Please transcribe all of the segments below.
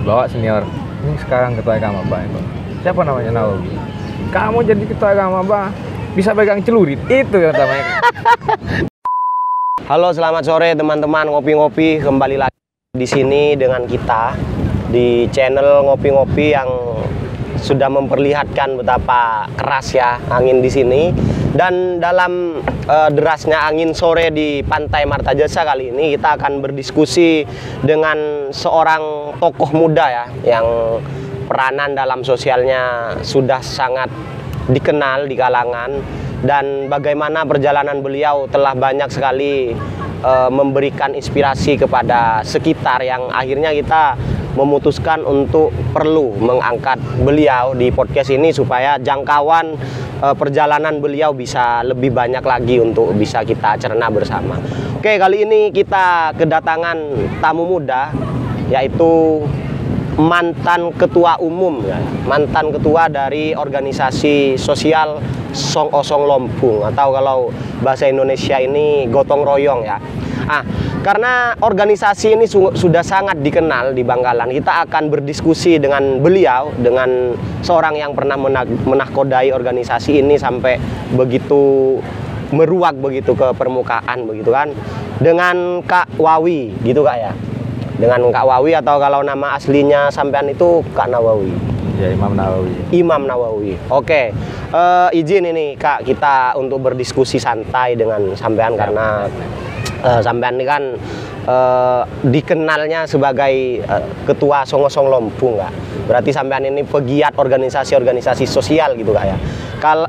bawa senior. Ini sekarang ketua agama Abah itu. Siapa namanya Nawawi? Kamu jadi ketua agama Abah bisa pegang celurit. Itu yang namanya. Halo, selamat sore teman-teman ngopi-ngopi, kembali lagi di sini dengan kita di channel ngopi-ngopi yang sudah memperlihatkan betapa keras ya angin di sini. Dan dalam derasnya angin sore di Pantai Martajasa kali ini kita akan berdiskusi dengan seorang tokoh muda ya, yang peranan dalam sosialnya sudah sangat dikenal di kalangan, dan bagaimana perjalanan beliau telah banyak sekali memberikan inspirasi kepada sekitar, yang akhirnya kita memutuskan untuk perlu mengangkat beliau di podcast ini supaya jangkauan perjalanan beliau bisa lebih banyak lagi untuk bisa kita cerna bersama. Oke, kali ini kita kedatangan tamu muda, yaitu mantan ketua umum ya, mantan ketua dari organisasi sosial Song Osong Lompung, atau kalau bahasa Indonesia ini gotong royong ya. Karena organisasi ini sudah sangat dikenal di Bangkalan, kita akan berdiskusi dengan beliau, dengan seorang yang pernah menahkodai organisasi ini sampai begitu meruak begitu ke permukaan begitu kan, dengan Kak Wawi gitu Kak ya. Dengan Kak Wawi, atau kalau nama aslinya sampean itu Kak Nawawi. Ya, Imam Nawawi. Imam Nawawi. Oke. Izin ini Kak, kita untuk berdiskusi santai dengan sampean karena sampean ini kan dikenalnya sebagai ketua Song Osong Lompung Kak. Berarti sampean ini pegiat organisasi-organisasi sosial gitu Kak ya.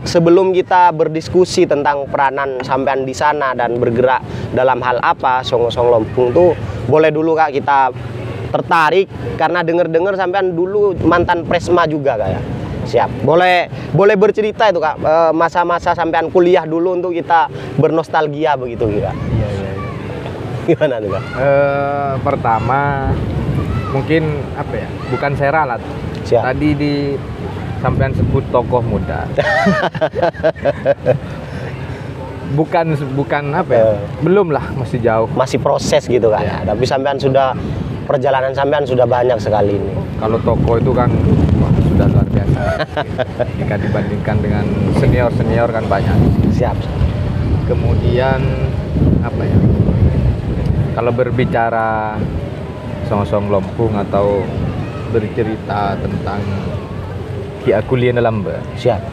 Sebelum kita berdiskusi tentang peranan sampean di sana dan bergerak dalam hal apa Song Osong Lompung tuh, boleh dulu Kak kita tertarik karena dengar-dengar sampean dulu mantan Presma juga Kak ya. Siap. Boleh bercerita itu Kak, masa-masa sampean kuliah dulu untuk kita bernostalgia begitu Kak. Iya. Gimana tuh Kak? Pertama mungkin apa ya? Bukan saya ralat. Siap. Tadi di sampean sebut tokoh muda. bukan apa ya? Belum lah, masih jauh. Masih proses gitu Kak ya. Tapi sampean sudah, perjalanan sampean sudah banyak sekali ini. Kalau tokoh itu kan sudah luar biasa. Jika dibandingkan dengan senior kan banyak. Siap. Kemudian apa ya? Kalau berbicara Song Osong Lompung atau bercerita tentang Ki Akulian Lamba. Siap.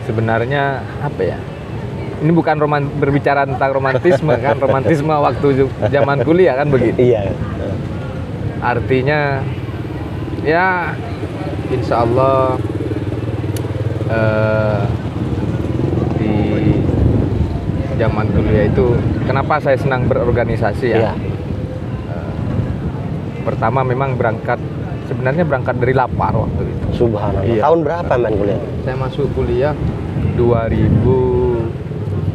Sebenarnya apa ya? Ini bukan berbicara tentang romantisme kan, romantisme waktu zaman kuliah kan begitu. Iya. Artinya ya insya Allah di zaman kuliah itu kenapa saya senang berorganisasi ya. Iya. Pertama memang sebenarnya berangkat dari lapar waktu itu. Subhanallah. Iya. Tahun berapa main kuliah? Saya masuk kuliah 2008.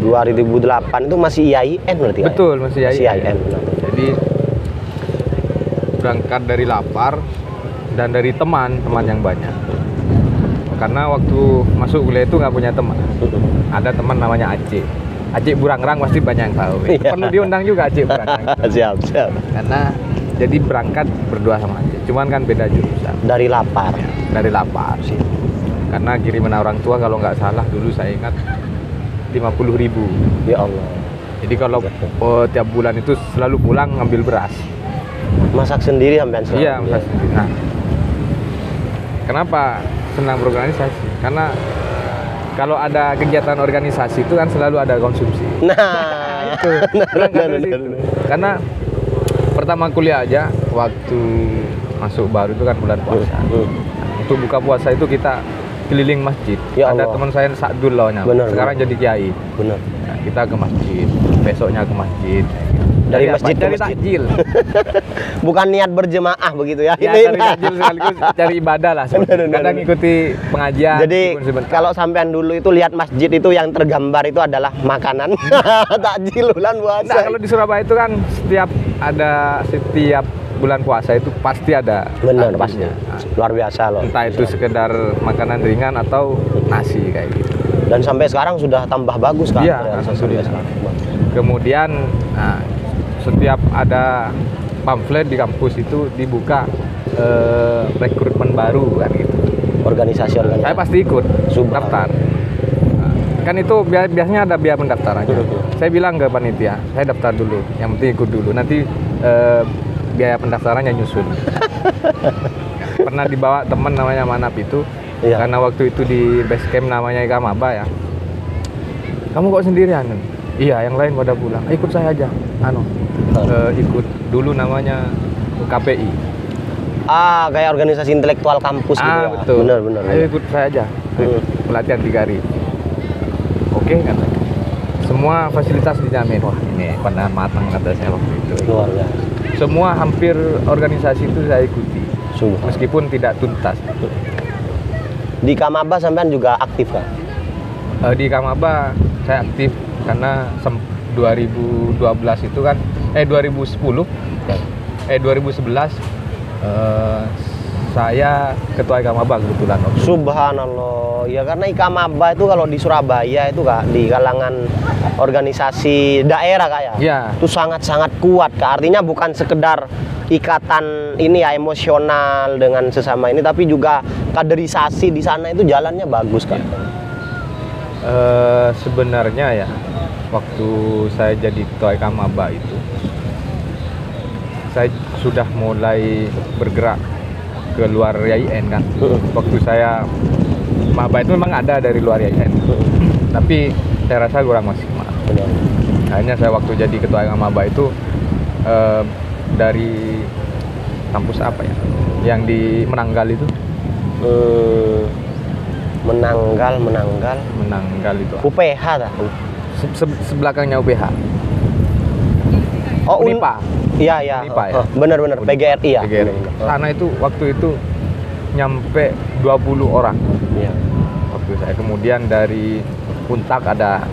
2008 itu masih IAIN berarti? Betul, masih IAIN. Benar. Jadi berangkat dari lapar dan dari teman yang banyak. Karena waktu masuk kuliah itu nggak punya teman. Ada teman namanya Aceh. Aceh Burangrang pasti banyak yang tahu. Iya. Perlu diundang juga Aceh Burangrang. Siap. Karena jadi berangkat berdua sama Aceh. Cuman kan beda jurusan. Dari lapar. Ya, dari lapar sih. Karena kiriman orang tua kalau nggak salah dulu saya ingat 50.000. Ya Allah. Jadi kalau tiap bulan itu selalu pulang ngambil beras. Masak sendiri sampean selalu? Iya, masak sendiri. Nah, kenapa senang berorganisasi? Karena kalau ada kegiatan organisasi itu kan selalu ada konsumsi. Nah, itu. Karena pertama kuliah aja waktu masuk baru itu kan bulan puasa. Untuk buka puasa itu kita keliling masjid. Ya ada Allah. teman saya Sakdul namanya. Sekarang jadi kiai. Benar. Nah, kita ke masjid, besoknya ke masjid. Dari masjid ke dari masjid. takjil. Bukan niat berjemaah begitu ya. Ya, cari takjil sekaligus cari ibadah lah. Kadang ngikuti pengajian. Jadi kalau sampean dulu itu lihat masjid itu yang tergambar itu adalah makanan takjil bulan puasa. Nah, kalau di Surabaya itu kan setiap bulan puasa itu pasti ada. Benar, pasnya. Luar biasa loh. Entah itu sekedar makanan ringan atau nasi kayak gitu. Dan sampai sekarang sudah tambah bagus kan? Iya, alhamdulillah. Kemudian setiap ada pamflet di kampus itu dibuka rekrutmen baru kan gitu. Organisasi-organisasi. Saya pasti ikut daftar. Kan itu biasanya ada biaya pendaftaran. Saya bilang ke panitia, saya daftar dulu, yang penting ikut dulu. Nanti biaya pendaftarannya nyusul. Pernah dibawa teman namanya Manap itu, karena waktu itu di base camp namanya Ikamaba ya. Kamu kok sendirian? Iya, yang lain pada pulang. Ikut saya aja. Ikut dulu namanya KPI. Kayak organisasi intelektual kampus gitu ya. Betul. Benar. Ayo ikut saya aja. Pelatihan 3 hari. Oke kan? Semua fasilitas dijamin. Wah, ini pada matang kata saya waktu itu. Luar biasa. Semua hampir organisasi itu saya ikuti. Meskipun tidak tuntas. Di Ikamaba sampean juga aktif kan? Di Ikamaba saya aktif karena 2012 itu kan 2010 2011 saya ketua Ikamaba kebetulan. Subhanallah. Ya karena Ikamaba itu kalau di Surabaya itu Kak, di kalangan organisasi daerah Kak ya. Ya. Itu sangat-sangat kuat Kak. Artinya bukan sekedar ikatan ini ya emosional dengan sesama ini, tapi juga kaderisasi di sana itu jalannya bagus Kak. Sebenarnya ya waktu saya jadi ketua Ikamaba itu saya sudah mulai bergerak ke luar YIN kan. Waktu saya maba itu memang ada dari luar YIN, tapi saya rasa kurang maksimal. Akhirnya saya waktu jadi ketua Ikamaba itu dari kampus apa ya, yang di Menanggal itu. Menanggal itu UPH dah. Sebelakangnya UPH. Oh, Unipa. Iya. Unipa, ya? Benar. PGRI ya. PGRI. Sana itu waktu itu nyampe 20 orang. Iya. Waktu saya kemudian dari Untak ada.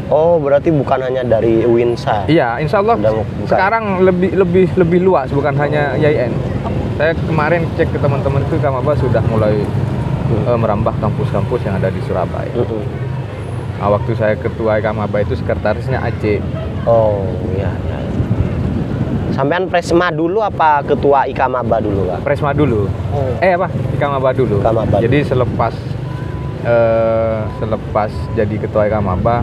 Oh, berarti bukan hanya dari Winsa. Iya, insya Allah sekarang lebih luas, bukan hanya YIN. Saya kemarin cek ke teman-teman itu, Ikamaba sudah mulai merambah kampus-kampus yang ada di Surabaya. Nah, waktu saya ketua Ikamaba itu sekretarisnya Aceh. Oh, iya. Sampean Presma dulu apa ketua Ikamaba dulu, Pak? Presma dulu. Ikamaba dulu. Jadi selepas jadi ketua Ikamaba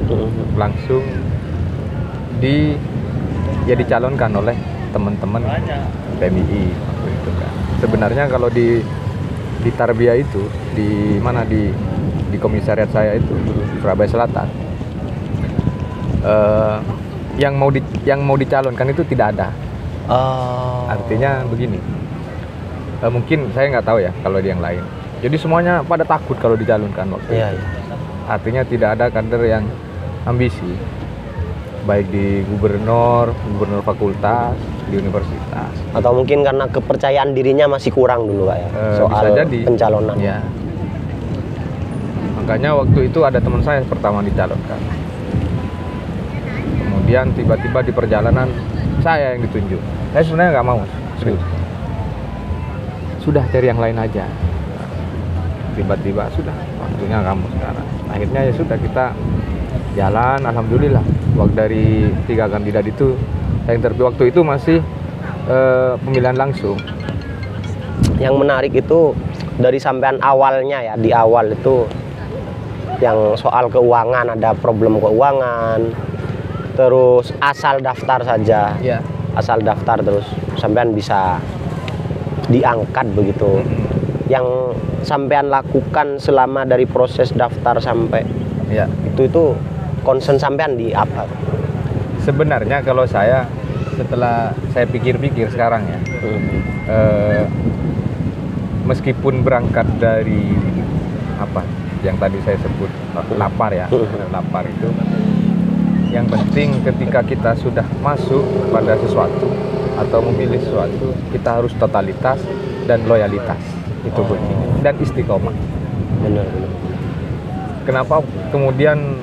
langsung dicalonkan oleh teman-teman PMI waktu itu kan. Sebenarnya kalau di Tarbiyah itu di komisariat saya itu Surabaya Selatan, yang mau dicalonkan itu tidak ada. Artinya begini, mungkin saya nggak tahu ya kalau di yang lain. Jadi semuanya pada takut kalau dicalonkan waktu itu. Artinya tidak ada kader yang ambisi, baik di gubernur fakultas, di universitas. Atau mungkin karena kepercayaan dirinya masih kurang dulu Pak ya, soal bisa jadi pencalonan. Ya. Makanya waktu itu ada teman saya pertama dicalonkan. Kemudian tiba-tiba di perjalanan saya yang ditunjuk. Saya sebenarnya nggak mau. Sudah cari yang lain aja. Tiba-tiba sudah waktunya kamu sekarang. Akhirnya ya sudah kita jalan. Alhamdulillah. Waktu dari 3 kandidat itu yang terpilih waktu itu masih pemilihan langsung. Yang menarik itu dari sampean awalnya ya, di awal itu yang soal keuangan, ada problem keuangan, terus asal daftar saja, asal daftar terus sampean bisa diangkat begitu. Yang sampean lakukan selama dari proses daftar sampai itu concern sampean di apa? Sebenarnya kalau saya setelah saya pikir-pikir sekarang ya, meskipun berangkat dari apa yang tadi saya sebut lapar ya, lapar itu, yang penting ketika kita sudah masuk pada sesuatu atau memilih sesuatu, kita harus totalitas dan loyalitas, itu kuncinya, dan istiqomah. Benar. Kenapa kemudian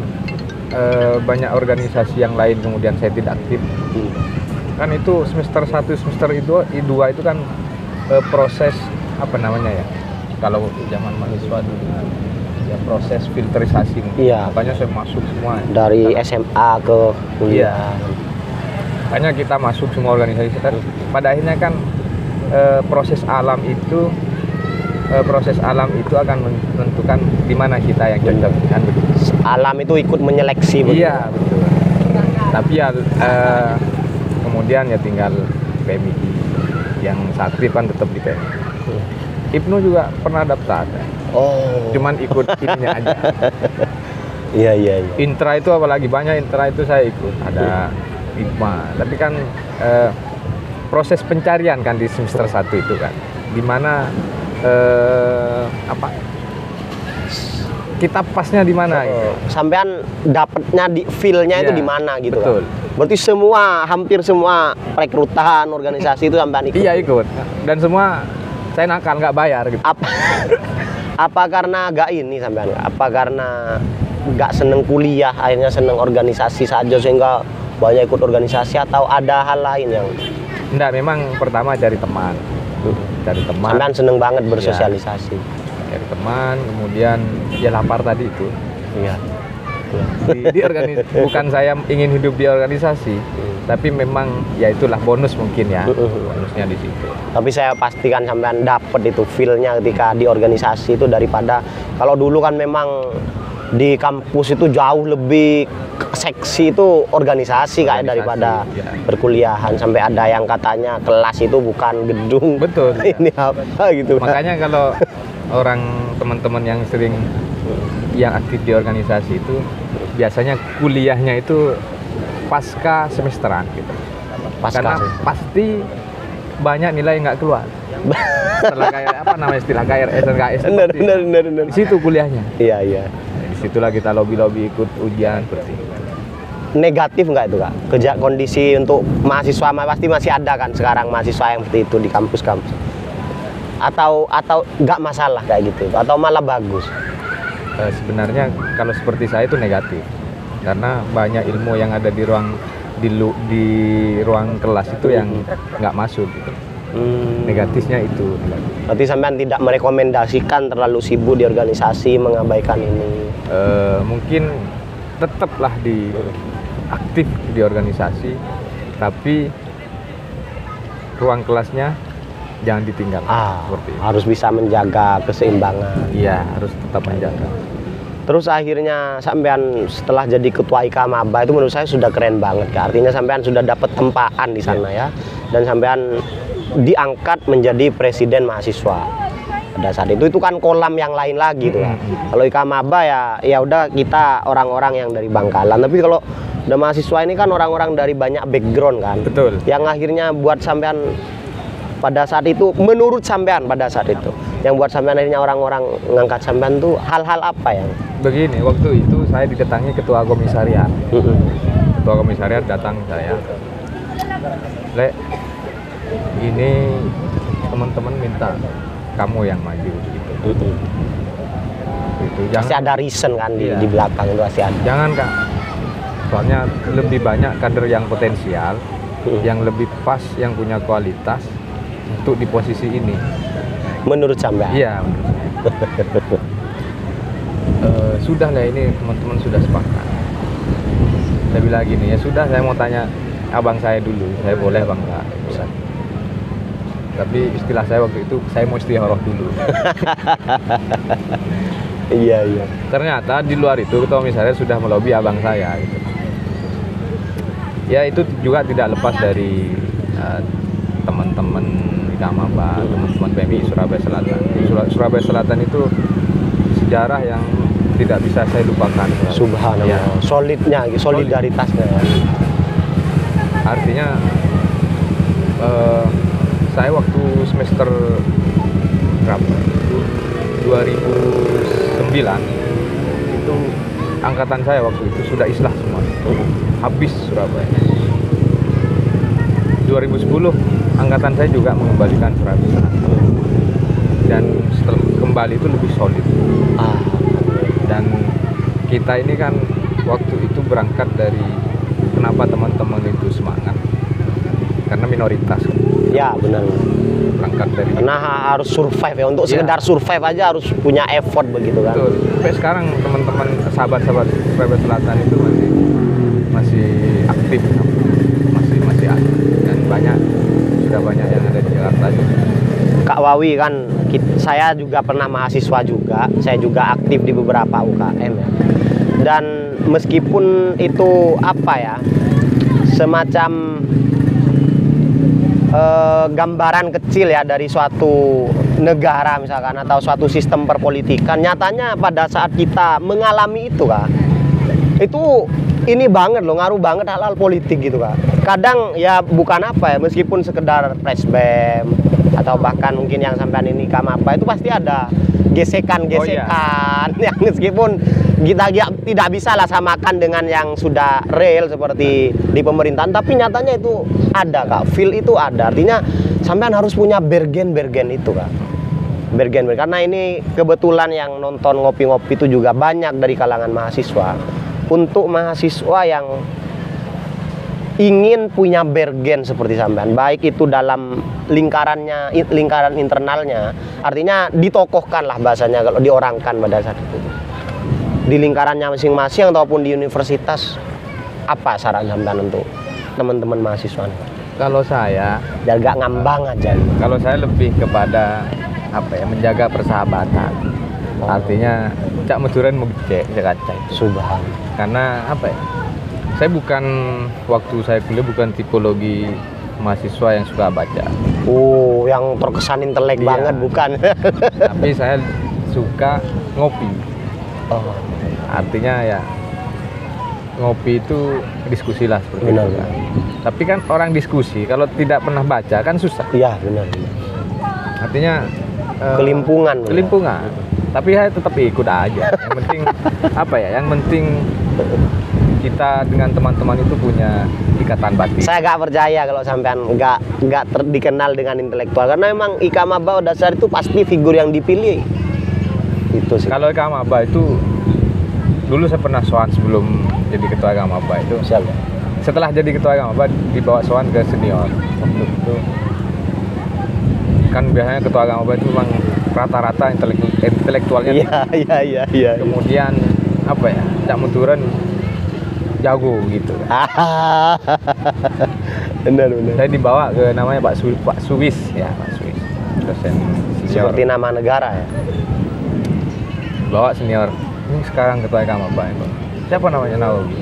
banyak organisasi yang lain kemudian saya tidak aktif? Kan itu semester 1, semester 2 itu kan proses apa namanya ya, kalau zaman mahasiswa dulu ya proses filterisasi. Iya. Makanya saya masuk semua dari SMA ke kuliah. Makanya kita masuk semua organisasi. Pada akhirnya kan proses alam itu akan menentukan di mana kita yang cocok kan begitu. Alam itu ikut menyeleksi begitu. Iya betul. Tapi ya kemudian ya tinggal PMI yang aktif kan tetap di PMI. Ibnu juga pernah daftar. Oh. Cuman ikut ininya aja. Iya. Intra itu apalagi banyak intra itu saya ikut. Ada IPMA. Tapi kan proses pencarian kan di semester 1 itu kan. Dimana kita pasnya di mana gitu. Sampean dapatnya di feel-nya itu di mana gitu. Betul. Kan? Berarti hampir semua rekrutan organisasi itu sampean ikut. Iya ikut. Dan semua saya nakal nggak bayar gitu. Apa karena nggak ini sampean? Apa karena nggak seneng kuliah akhirnya seneng organisasi saja sehingga banyak ikut organisasi atau ada hal lain yang? Enggak, memang pertama cari teman. Sampean seneng banget bersosialisasi. Cari teman, kemudian ya lapar tadi itu. Iya. Bukan saya ingin hidup di organisasi, tapi memang ya itulah bonus mungkin ya. Bonusnya di situ. Tapi saya pastikan sampean dapat itu feel-nya ketika di organisasi itu daripada kalau dulu kan memang di kampus itu jauh lebih seksi itu organisasi kayak daripada perkuliahan, sampai ada yang katanya kelas itu bukan gedung. Betul. Ini apa gitu. Makanya kalau orang teman-teman yang sering yang aktif di organisasi itu biasanya kuliahnya itu pasca semesteran gitu. Karena pasti banyak nilai nggak keluar. Setelah istilah KRS dan KS. Benar. Di situ kuliahnya. Iya. Disitulah kita lobby ikut ujian seperti itu. Negatif nggak itu Kak? Kondisi untuk mahasiswa pasti masih ada kan sekarang mahasiswa yang seperti itu di kampus-kampus. Atau nggak masalah kayak gitu? Atau malah bagus? Sebenarnya kalau seperti saya itu negatif. Karena banyak ilmu yang ada di ruang kelas itu yang nggak masuk gitu. Negatifnya itu. Berarti sampean tidak merekomendasikan terlalu sibuk di organisasi, mengabaikan ini? Mungkin tetaplah aktif di organisasi, tapi ruang kelasnya jangan ditinggal. Seperti itu. Harus bisa menjaga keseimbangan. Iya, harus tetap menjaga. Terus akhirnya sampean setelah jadi ketua IK Maba itu menurut saya sudah keren banget Kak. Artinya sampean sudah dapat tempaan di sana ya. Dan sampean diangkat menjadi presiden mahasiswa. Pada saat itu kan kolam yang lain lagi tuh. Kalau IK Maba ya udah kita orang-orang yang dari Bangkalan. Tapi kalau udah mahasiswa ini kan orang-orang dari banyak background kan. Betul. Yang akhirnya buat sampean pada saat itu, menurut sampean pada saat itu, yang buat sampean akhirnya orang-orang ngangkat sampean tuh hal-hal apa yang? Begini, waktu itu saya didatangi ketua komisariat. Ketua komisariat datang saya, Lek, ini teman-teman minta kamu yang maju gitu. Pasti ada reason kan di belakang itu pasti ada. Jangan Kak, soalnya lebih banyak kader yang potensial, yang lebih pas, yang punya kualitas untuk di posisi ini. Menurut sampean? Iya, menurut saya. Sudah lah ini teman-teman sudah sepakat. Saya bilang gini, ya sudah saya mau tanya abang saya dulu, saya boleh bang nggak? Bisa. Tapi istilah saya waktu itu, saya mau istikharah dulu. Iya. Ternyata di luar itu ketua komisariat sudah melobi abang saya gitu. Ya itu juga tidak lepas dari teman-teman IK Maba, teman-teman PMI Surabaya Selatan. Surabaya Selatan itu sejarah yang tidak bisa saya lupakan. Subhanallah. Ya. Solidnya, solidaritasnya. Artinya saya waktu semester berapa? 2009 itu angkatan saya waktu itu sudah islah semua. Habis Surabaya. 2010 angkatan saya juga mengembalikan Surabaya. Dan setelah kembali itu lebih solid. Dan kita ini kan waktu itu berangkat dari kenapa teman-teman itu semangat, karena minoritas. Ya benar. Berangkat dari karena harus survive ya, untuk sekedar survive aja harus punya effort begitu kan. Betul. Sampai sekarang teman-teman sahabat-sahabat Surabaya Selatan itu masih aktif, masih sudah banyak yang ada di Jakarta juga. Kak Wawi kan, saya juga pernah mahasiswa juga, saya juga aktif di beberapa UKM ya. Dan meskipun itu apa ya, semacam gambaran kecil ya dari suatu negara misalkan atau suatu sistem perpolitikan, nyatanya pada saat kita mengalami itu Kak, itu ini banget loh, ngaruh banget hal-hal politik gitu Kak. Kadang ya bukan apa ya, meskipun sekedar flashback atau bahkan mungkin yang sampean ini apa itu pasti ada gesekan-gesekan yang meskipun kita tidak bisa lah samakan dengan yang sudah real seperti di pemerintahan, tapi nyatanya itu ada Kak, feel itu ada. Artinya sampean harus punya bergen-bergen itu Kak, bergen-bergen. Karena ini kebetulan yang nonton ngopi-ngopi itu juga banyak dari kalangan mahasiswa. Untuk mahasiswa yang ingin punya bergen seperti sampean, baik itu dalam lingkaran internalnya, artinya ditokohkan lah bahasanya kalau diorangkan pada saat itu, di lingkarannya masing-masing ataupun di universitas, apa saran sampean untuk teman-teman mahasiswa? Kalau saya biar gak ngambang aja. Kalau saya lebih kepada apa ya, menjaga persahabatan. Artinya cak meduran mau cek kacai. Subhanallah. Karena apa ya? Saya bukan, waktu saya kuliah bukan tipologi mahasiswa yang suka baca. Oh, yang terkesan intelek banget bukan? Tapi saya suka ngopi. Oh. Artinya ya ngopi itu diskusi lah seperti benar, itu kan. Tapi kan orang diskusi kalau tidak pernah baca kan susah. Iya benar. Artinya kelimpungan. Kelimpungan. Tapi saya tetap ikut aja. Yang penting apa ya? Yang penting kita dengan teman-teman itu punya ikatan batin. Saya gak percaya kalau sampean nggak dikenal dengan intelektual, karena memang Ika Maba dasar itu pasti figur yang dipilih. Itu sih. Kalau Ika Maba itu dulu saya pernah soan sebelum jadi ketua Ika Maba itu. Siapa? Setelah jadi ketua Ika Maba dibawa soan ke senior. Waktu itu kan biasanya ketua Ika Maba itu memang rata-rata intelektualnya. Iya. Kemudian apa ya? Cak Muturan jago gitu. Benar. Saya dibawa ke namanya Pak Suis ya, Pak Suis. Dosen senior. Seperti nama negara ya. Bawa senior. Ini sekarang ketua Ika Maba itu. Siapa namanya? Nawawi.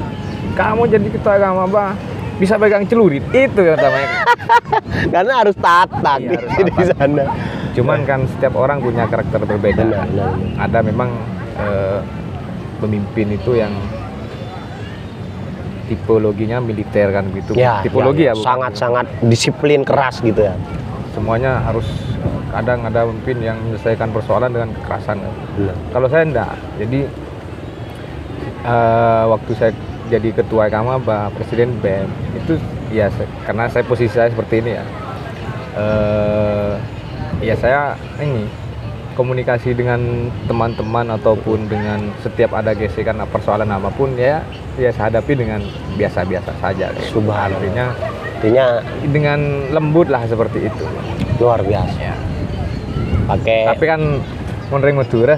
Kamu jadi ketua Ika Maba bisa pegang celurit. Itu yang namanya. Karena harus tatak Iya, di sana. Cuman kan setiap orang punya karakter berbeda. Benar. Ada memang pemimpin itu yang tipologinya militer kan gitu. Tipologi ya sangat-sangat disiplin keras gitu ya. Semuanya harus, kadang ada pemimpin yang menyelesaikan persoalan dengan kekerasan. Kalau saya enggak. Jadi waktu saya jadi ketua Ika Maba, presiden BEM itu ya karena posisi saya seperti ini ya. Ya saya ini komunikasi dengan teman-teman ataupun dengan setiap ada gesekan persoalan apapun ya saya hadapi dengan biasa-biasa saja. Subhanallah. Artinya dengan lembut lah seperti itu. Luar biasa. Ya. Tapi kan menring Madura,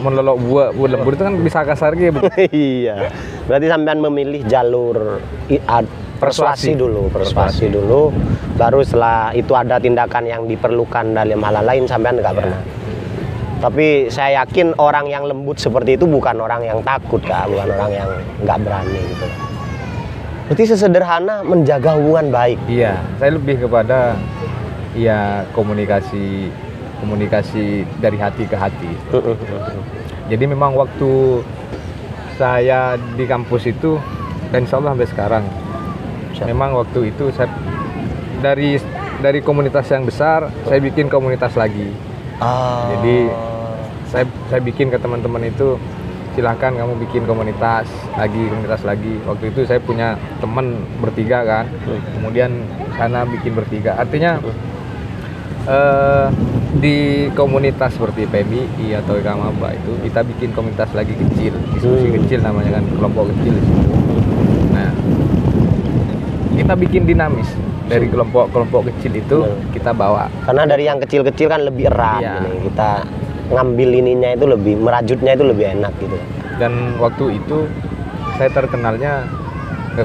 menlelok buah lembut itu kan bisa kasar gitu. Iya. Berarti sampean memilih jalur persuasi dulu, baru setelah itu ada tindakan yang diperlukan dalam hal lain sampean nggak pernah. Tapi saya yakin orang yang lembut seperti itu bukan orang yang takut Kak, bukan orang yang nggak berani gitu. Berarti sesederhana menjaga hubungan baik. Iya, saya lebih kepada ya komunikasi dari hati ke hati. Jadi memang waktu saya di kampus itu dan insya Allah sampai sekarang, memang waktu itu saya dari komunitas yang besar saya bikin komunitas lagi. Jadi saya bikin ke teman-teman itu, silahkan kamu bikin komunitas lagi. Waktu itu saya punya teman bertiga kan, kemudian sana bikin bertiga. Artinya di komunitas seperti PMI atau Ika Maba itu kita bikin komunitas lagi kecil, diskusi kecil namanya kan, kelompok kecil. Nah, kita bikin dinamis. Dari kelompok kecil itu kita bawa. Karena dari yang kecil-kecil kan lebih erat. Iya. Kita ngambil ininya itu lebih, merajutnya itu lebih enak gitu. Dan waktu itu saya terkenalnya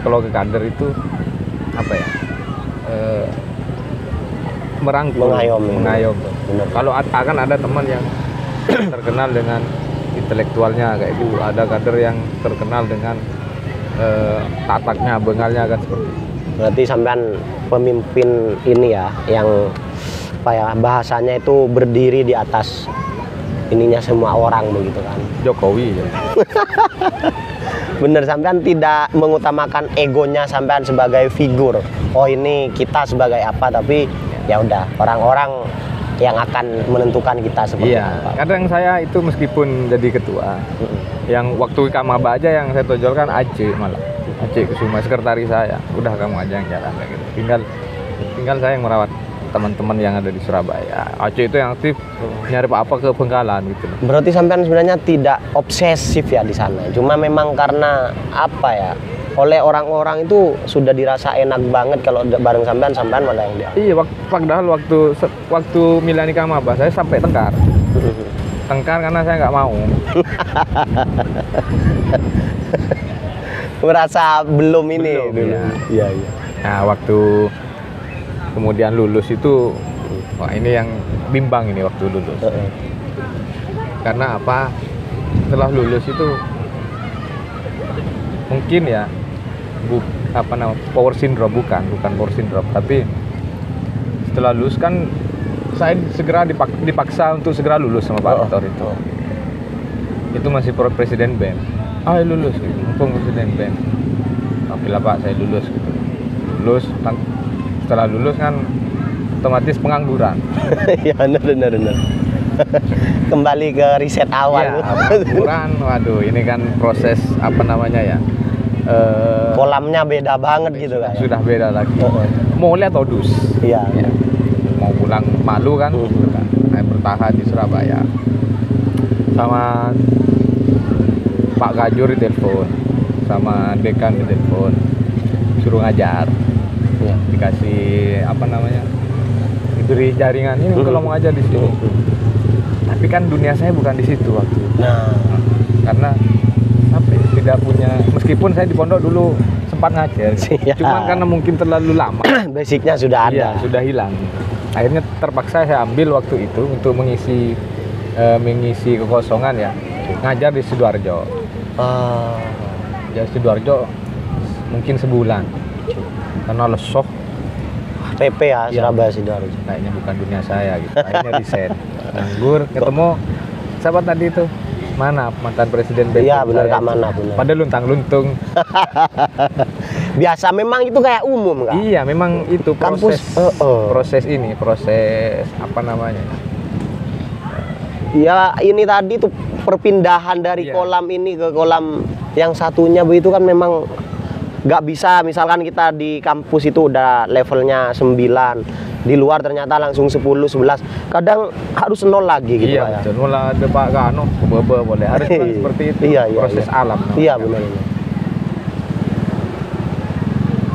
kalau ke kader itu apa ya? merangkul, Mengayomi. mengayomi. Benar. Kalau akan ada teman yang terkenal dengan intelektualnya kayak gitu, ada kader yang terkenal dengan tataknya, bengalnya kan seperti itu. Berarti sampean pemimpin ini ya, yang apa ya, bahasanya itu berdiri di atas ininya semua orang begitu kan. Jokowi ya. Bener, sampean tidak mengutamakan egonya sampean sebagai figur. Oh ini kita sebagai apa, tapi ya udah orang-orang yang akan menentukan kita seperti Iya, apa. kadang saya itu meskipun jadi ketua, yang waktu Kamaba aja yang saya tonjolkan Aceh malah. Aceh Kusuma, sekretaris saya. Udah kamu aja yang jalan kayak gitu. Tinggal saya yang merawat teman-teman yang ada di Surabaya. Aceh itu yang aktif nyari apa ke Bengkalan gitu loh. Berarti sampean sebenarnya tidak obsesif ya di sana. Cuma memang karena apa ya? Oleh orang-orang itu sudah dirasa enak banget kalau bareng sampean malah yang dia. Iya, padahal waktu milani Kamaba saya sampai tengkar. Tengkar karena saya nggak mau. Merasa belum ini Belum, dulu. iya. Iya. Nah, waktu kemudian lulus itu, wah ini yang bimbang ini waktu lulus. Karena apa? Setelah lulus itu mungkin ya power syndrome, bukan power syndrome, tapi setelah lulus kan saya segera dipaksa untuk segera lulus sama Pak Rektor itu. Itu masih presiden BEM. Lulus gitu, mumpung presiden BEM. Oke lah Pak, saya lulus gitu. Setelah lulus kan otomatis pengangguran. Ya benar. Kembali ke riset awal. Ya, pengangguran, waduh ini kan proses apa namanya ya, kolamnya beda banget gitu kan. sudah beda lagi. Mau lihat odus. Iya. Ya. Mau pulang malu kan, gitu kan. Saya bertahan di Surabaya. Sama Pak Gajur ditelepon, sama dekan ditelepon, suruh ngajar. Ya, dikasih apa namanya, diberi jaringan ini kalau mau ngajar di sini. Tapi kan dunia saya bukan di situ waktu itu. Nah, Karena apa ya, tidak punya, meskipun saya di pondok dulu sempat ngajar, Iya. cuman karena mungkin terlalu lama, basicnya sudah ada. iya, sudah hilang. Akhirnya terpaksa saya ambil waktu itu untuk mengisi kekosongan ya, ngajar di Sidoarjo. Ya Sidoarjo mungkin sebulan karena lesoh. PP ya, Iya. Surabaya Sidoarjo. Kayaknya bukan dunia saya gitu. Akhirnya resign. Nganggur, ketemu sahabat tadi itu. Mana mantan presiden BEM? Iya benar saya. Kak, mana benar. Pada luntang-luntung. Biasa memang itu kayak umum Kak. Iya, memang itu Kampus, proses apa namanya? Ya ini tadi tuh perpindahan dari Iya. kolam ini ke kolam yang satunya begitu kan memang nggak bisa. Misalkan kita di kampus itu udah levelnya 9, di luar ternyata langsung 10, 11, kadang harus 0 lagi gitu Iya, Kak, ya. betul. Mulai ada Pak Kano, bebe boleh. Harus kan seperti itu. Iya, proses iya. alam. namanya. Iya benar.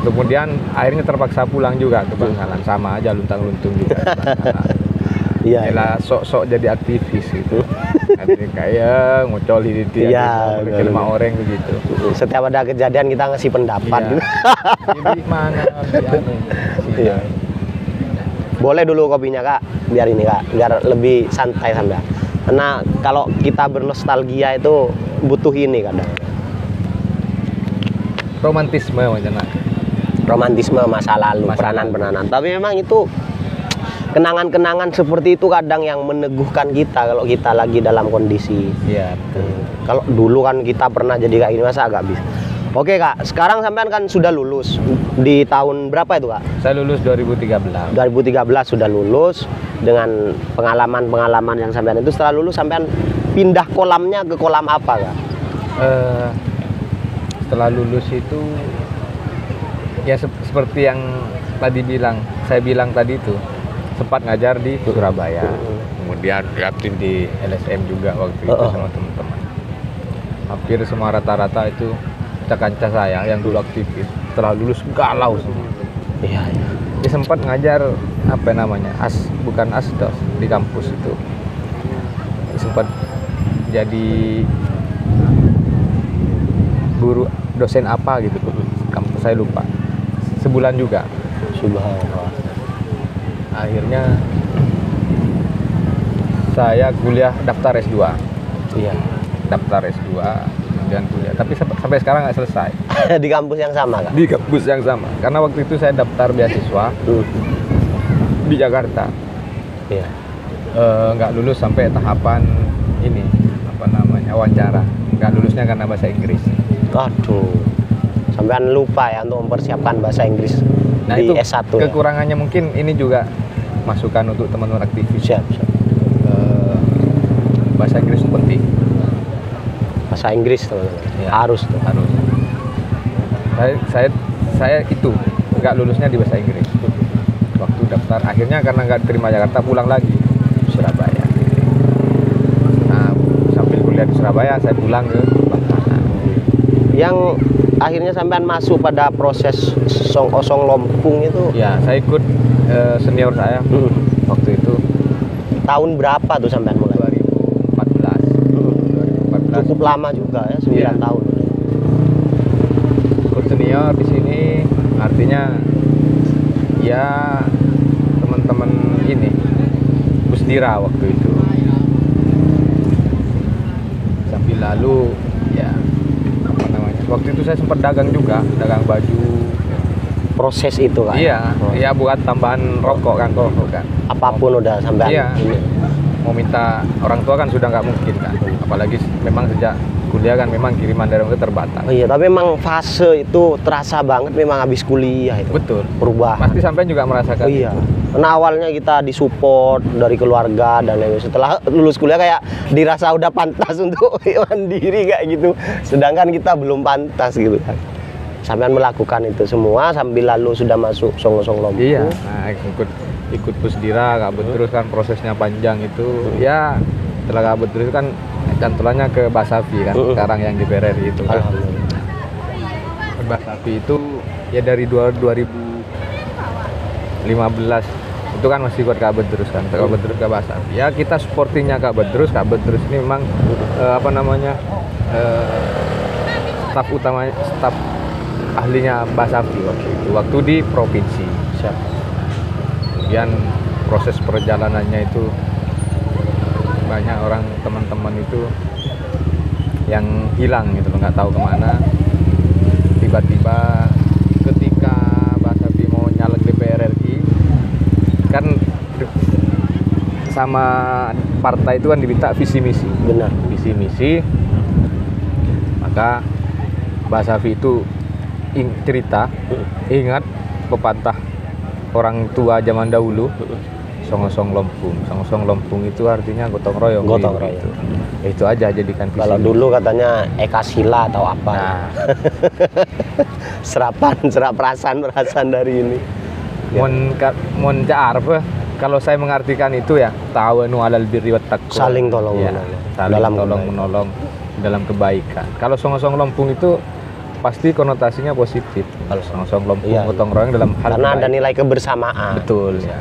Kemudian akhirnya terpaksa pulang juga ke Bangkalan, sama aja luntang-luntung juga. Ke Bangkalan. Iya. Yalah, sok-sok jadi aktivis gitu. Nanti kayak ngocoli di dia, Iya, ke 5 orang begitu. Setiap ada kejadian kita ngasih pendapat Iya. gitu. Jadi mana Iya. Boleh dulu kopinya Kak, biar ini Kak, biar lebih santai sampai. Karena kalau kita bernostalgia itu butuh ini kadang. romantisme macam mana? Romantisme masa lalu, Masa peranan-peranan. Tapi memang itu kenangan-kenangan seperti itu kadang yang meneguhkan kita kalau kita lagi dalam kondisi. Iya. Kalau dulu kan kita pernah jadi kayak ini, masa agak bisa. Oke Kak, sekarang sampean kan sudah lulus di tahun berapa itu Kak? Saya lulus 2013. 2013 sudah lulus dengan pengalaman-pengalaman yang sampean itu. Setelah lulus sampean pindah kolamnya ke kolam apa Kak? Setelah lulus itu ya seperti yang saya bilang tadi itu, sempat ngajar di Surabaya, kemudian aktif di LSM juga waktu itu sama teman-teman. Hampir semua rata-rata itu kanca saya yang dulu aktivis setelah lulus galau semua. Iya. Dia sempat ngajar apa namanya, bukan asdos di kampus itu, sempat jadi guru dosen apa gitu kampus, saya lupa, sebulan juga. Subhanallah. Nah, akhirnya saya kuliah daftar S2. Iya. Daftar S2 kemudian kuliah, tapi sampai sekarang nggak selesai. Di kampus yang sama kak? Di kampus yang sama, karena waktu itu saya daftar beasiswa di Jakarta. Iya. Nggak lulus sampai tahapan ini apa namanya wawancara, nggak lulusnya karena bahasa Inggris. Aduh, sampean lupa ya untuk mempersiapkan bahasa Inggris Nah di itu S1 ya? kekurangannya mungkin ini juga masukan untuk teman-teman aktivis. Siap. Bahasa Inggris itu penting. Bahasa Inggris teman-teman. Ya, Harus tuh. harus. Saya itu nggak lulusnya di bahasa Inggris. Waktu daftar akhirnya karena nggak diterima Jakarta pulang lagi Surabaya. Nah sambil kuliah di Surabaya saya pulang ke Bangkalan. Yang akhirnya sampean masuk pada proses Song Osong Lompung itu Ya saya ikut senior saya waktu itu tahun berapa tuh sampean mulai? 2014. Cukup lama juga ya, 9 Iya. tahun. Ikut senior di sini artinya ya teman-teman ini Pusdira waktu itu. Sambil lalu ya apa namanya? Waktu itu saya sempat dagang juga, dagang baju. Proses itu kan? Iya, iya buat tambahan rokok kan, kan. Apapun udah sampean Iya. ini. Mau minta orang tua kan sudah nggak mungkin kan. Apalagi memang sejak kuliah kan memang kiriman dari orang tua terbatas. Oh iya, tapi memang fase itu terasa banget memang habis kuliah itu. Betul. Perubahan. Pasti sampai juga merasakan. Oh iya. Karena awalnya kita disupport dari keluarga dan lain-lain. Setelah lulus kuliah kayak dirasa udah pantas untuk mandiri kayak gitu. Sedangkan kita belum pantas gitu kan. Sampean melakukan itu semua sambil lalu sudah masuk Song Lompung. Iya, nah, ikut Pusdira, kabut terus kan prosesnya panjang itu. Ya, setelah kabut terus kan cantolannya ke Basafi kan, sekarang yang di PRRI itu kan. Alhamdulillah. Basafi itu ya dari 2015 itu kan masih buat kabut terus kan, kabut terus ke Basafi. Ya kita supportingnya kabut terus ini memang apa namanya staf utama, staf ahlinya Basafi waktu di provinsi. Siap. Kemudian proses perjalanannya itu banyak orang teman-teman itu yang hilang gitu loh, nggak tahu kemana. Tiba-tiba ketika Basafi mau nyalek di PRRI kan sama partai itu kan diminta visi misi. Benar. Visi misi. Maka Basafi itu cerita, ingat pepatah orang tua zaman dahulu, Song Lompung. Song Lompung itu artinya gotong royong. Gotong gitu. royong. Itu aja jadikan visi. Kalau dulu katanya Eka Sila atau apa. Nah, serap perasaan dari ini. mon ja'arf, kalau saya mengartikan itu ya ta'awanu 'alal birri wat taqwa. Saling tolong Ya, menolong. saling Dalam tolong kebaikan. menolong dalam kebaikan. Kalau Song Lompung itu pasti konotasinya positif. Kalau Song Lompung Iya. gotong royong dalam hal Karena ada kebaikan. nilai kebersamaan. Betul ya.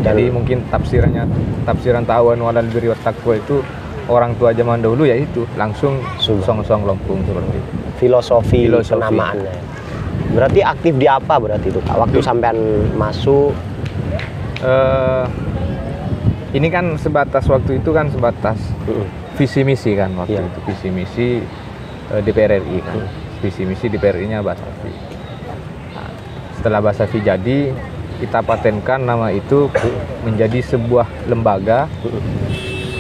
Dan- Jadi mungkin tafsiran ta'awanu 'alal birri wat taqwa itu orang tua zaman dahulu ya itu langsung Song Lompung seperti itu. Filosofi Filosofi. penamaannya. Berarti aktif di apa berarti itu Kak? Waktu sampean masuk Ini kan sebatas waktu itu kan sebatas visi misi kan waktu Iya. itu visi misi DPR RI kan. Visi misi DPR RI-nya Basafi. Nah, setelah Basafi jadi kita patenkan nama itu menjadi sebuah lembaga.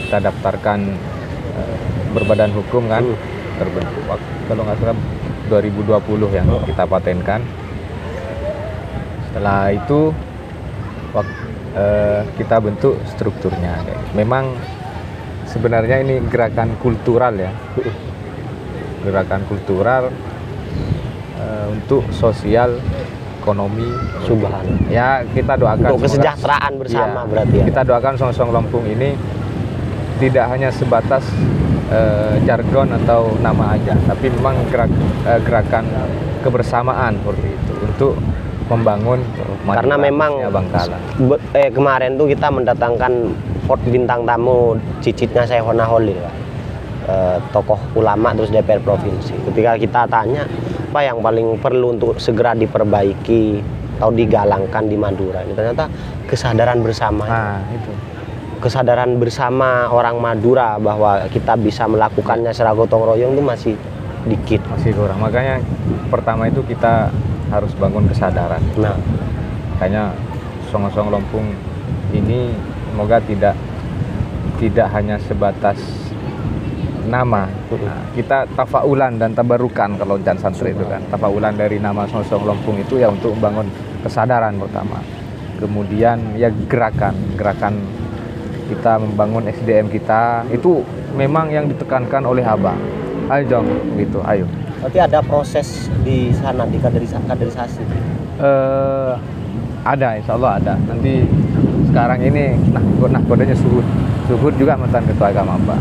Kita daftarkan berbadan hukum kan, terbentuk kalau nggak salah 2020 yang kita patenkan. Setelah itu kita bentuk strukturnya. Memang sebenarnya ini gerakan kultural ya, gerakan kultural untuk sosial ekonomi. Subhanallah. Ya kita doakan Untuk kesejahteraan bersama berarti ya. Kita doakan Song Lompung ini tidak hanya sebatas jargon atau nama aja, tapi memang gerakan kebersamaan seperti itu untuk membangun Karena memang Bangkalan. Kemarin tuh kita mendatangkan bintang tamu cicitnya Syekhona Holil, Pak. Tokoh ulama terus DPR provinsi. Ketika kita tanya apa yang paling perlu untuk segera diperbaiki atau digalangkan di Madura ini ternyata kesadaran bersama. Nah, itu. Kesadaran bersama orang Madura bahwa kita bisa melakukannya secara gotong royong itu masih dikit. Masih kurang. Makanya pertama itu kita harus bangun kesadaran. Nah, Makanya Song-Song Lompung ini semoga tidak hanya sebatas nama. Nah, kita tafaulan dan tabarukan kalau Jan Santri itu kan. Tafaulan dari nama Song-Song Lompung itu ya untuk membangun kesadaran pertama. Kemudian ya gerakan kita membangun SDM kita itu memang yang ditekankan oleh Abang. Ayo Jong, gitu, ayo. berarti ada proses di sana di kaderisasi. Ada, insya Allah ada. Nanti sekarang ini, kodenya Suhud juga mantan ketua agama Mbak.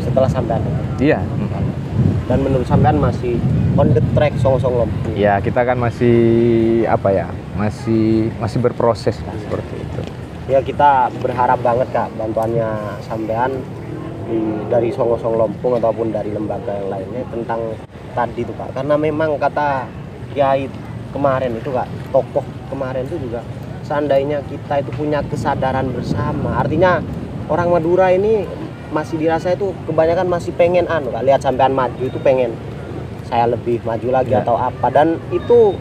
Setelah sampean. Iya. Dan menurut sampean masih on the track Song-Song Lompung. Ya kita kan masih masih berproses lah seperti itu. Ya kita berharap banget Kak bantuannya sampean dari Song-Song Lompung ataupun dari lembaga yang lainnya tentang tadi itu Kak. Karena memang kata Kiai kemarin itu Kak, tokoh kemarin itu juga seandainya kita itu punya kesadaran bersama. Artinya orang Madura ini masih dirasa itu kebanyakan masih pengen Kak, lihat sampean maju itu pengen saya lebih maju lagi Ya. atau apa, dan itu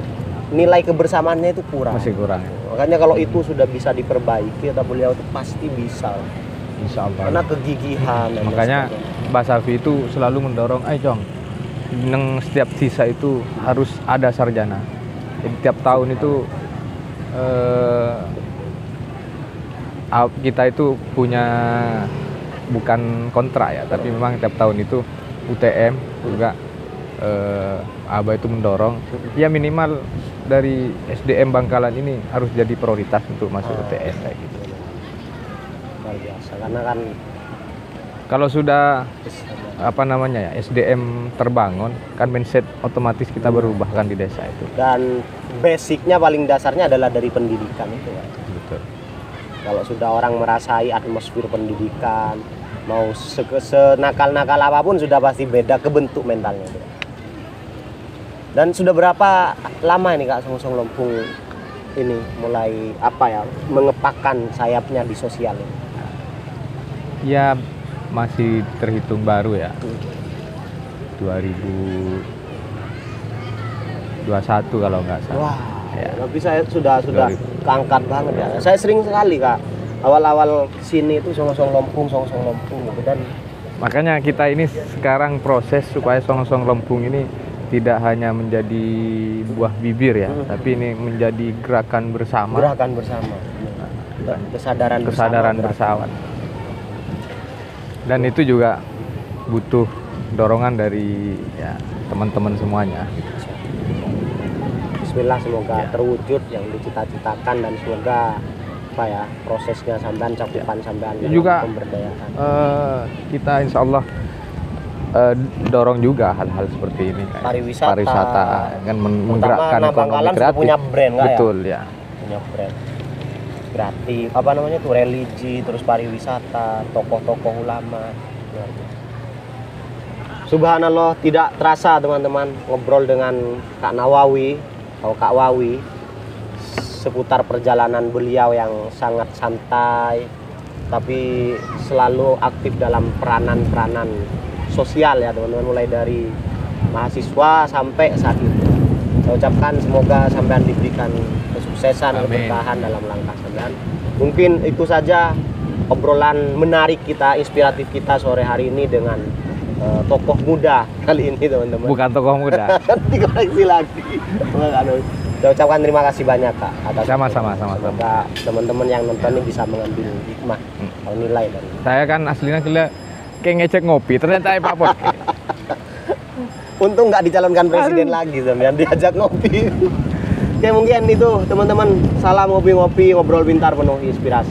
nilai kebersamaannya itu kurang. Masih kurang. Makanya kalau itu sudah bisa diperbaiki, kata beliau itu pasti bisa. Insya Allah. Karena kegigihan. dan Makanya sebagainya. Mbak Safi itu selalu mendorong, ayo Jong, neng setiap sisa itu harus ada sarjana. Jadi tiap tahun itu kita itu punya bukan kontrak ya, tapi memang tiap tahun itu UTM juga Abah itu mendorong ya minimal dari SDM Bangkalan ini harus jadi prioritas untuk masuk UTM kayak gitu. Luar biasa karena kan Kalau sudah SDM terbangun kan mindset otomatis kita berubah kan di desa itu. dan basicnya paling dasarnya adalah dari pendidikan itu ya. Betul. Kalau sudah orang merasai atmosfer pendidikan, mau senakal-nakal apapun sudah pasti beda kebentuk mentalnya. Dan sudah berapa lama ini Kak Song-Song Lompung ini mulai mengepakkan sayapnya di sosial ini? Ya masih terhitung baru ya. 2021 kalau nggak salah. Wah, Ya. tapi saya sudah 2000. keangkat banget ya. Saya sering sekali Kak awal-awal sini itu Song-Song Lompung gitu, dan Makanya kita ini sekarang proses supaya Song-Song Lompung ini tidak hanya menjadi buah bibir ya, tapi ini menjadi gerakan bersama. gerakan bersama. Dan kesadaran bersama. Dan itu juga butuh dorongan dari ya teman-teman semuanya. Bismillah semoga Ya. terwujud yang dicita-citakan, dan semoga prosesnya sampean cakupan sampean dalam Juga, pemberdayaan. Kita insya Allah dorong juga hal-hal seperti ini kayak Pariwisata. kan menggerakkan Terutama ekonomi Bangkalan sudah kreatif. punya brand Kak, Betul ya. punya brand kreatif religi, terus pariwisata, tokoh-tokoh ulama. Subhanallah, tidak terasa teman-teman ngobrol dengan Kak Nawawi atau Kak Wawi seputar perjalanan beliau yang sangat santai tapi selalu aktif dalam peranan-peranan sosial ya teman-teman, mulai dari mahasiswa sampai saat itu. Saya ucapkan semoga sampean diberikan kesuksesan, Amin. keberkahan dalam langkah sampean. Mungkin itu saja obrolan menarik kita, inspiratif kita sore hari ini dengan tokoh muda kali ini teman-teman. Bukan tokoh muda. Dikoreksi lagi. Saya ucapkan terima kasih banyak Kak atas Sama-sama. semoga teman-teman yang nonton ini bisa mengambil hikmah atau nilai dari ini. Saya kan aslinya kayak ngecek ngopi, ternyata Pak Pot. Untung nggak dicalonkan presiden lagi sampean diajak ngopi. Oke, mungkin itu teman-teman, salam ngopi-ngopi, ngobrol pintar penuh inspirasi.